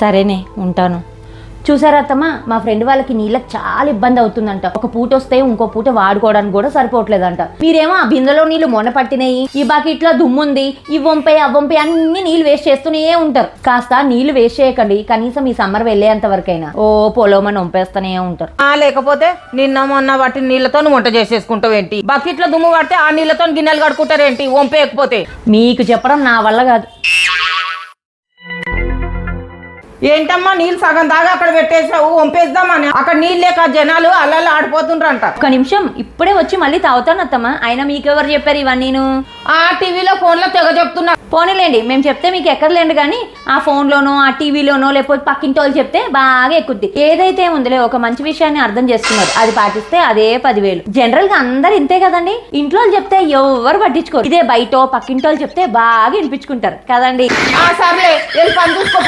సరేనే ఉంటాను. చూసారా అత్తమ్మ, మా ఫ్రెండ్ వాళ్ళకి నీళ్ళకి చాలా ఇబ్బంది అవుతుందంట. ఒక పూట వస్తే ఇంకో పూట వాడుకోవడానికి కూడా సరిపోవట్లేదంట. మీరేమో ఆ బిందెలో నీళ్లు మొన పట్టినాయి, ఈ బకెట్ లో దుమ్ముంది, ఈ వంపై అవ్వంపై అన్ని నీళ్లు వేస్ట్ చేస్తూనే ఉంటారు. కాస్త నీళ్లు వేస్ట్ చేయకండి, కనీసం ఈ సమ్మర్ వెళ్ళేంత వరకైనా. ఓ పొలమని వంపేస్తూనే ఉంటారు. లేకపోతే నిన్న మొన్న వాటి నీళ్లతో వంట చేసేసుకుంటావు ఏంటి? బకెట్ లో దుమ్ము పడితే ఆ నీళ్లతో గిన్నెలు కడుక్కుంటారేంటి వంపేయకపోతే? మీకు చెప్పడం నా వల్ల కాదు. ఏంటమ్మా నీళ్ళు సగం దాకా అక్కడ పెట్టేసావు, వంపేద్దామని. అక్కడ నీళ్ళు లేక జనాలు అల్లల్లా ఆడిపోతుండ్రంట. ఒక నిమిషం, ఇప్పుడే వచ్చి మళ్ళీ తాగుతాను అత్తమ్మ. అయినా మీకెవరు చెప్పారు ఇవన్నీను? ఆ టీవీలో ఫోన్లో తెగ చెప్తున్నా. పోనీలేండి, మేము చెప్తే మీకు ఎక్కర్లేండి, కానీ ఆ ఫోన్లోనో ఆ టీవీలోనో లేకపోతే పక్కింటి వాళ్ళు చెప్తే బాగా ఎక్కుద్ది. ఏదైతే ఉందిలే, ఒక మంచి విషయాన్ని అర్థం చేసుకున్నారు, అది పాటిస్తే అదే 10,000. జనరల్ గా అందరు ఇంతే కదండి. ఇంట్లో చెప్తే ఎవరు పట్టించుకోరు. ఇదే బయట పక్కింటి వాళ్ళు చెప్తే బాగా వినిపించుకుంటారు కదండి. సర్లే వెళ్ళి పని చూసుకోపో.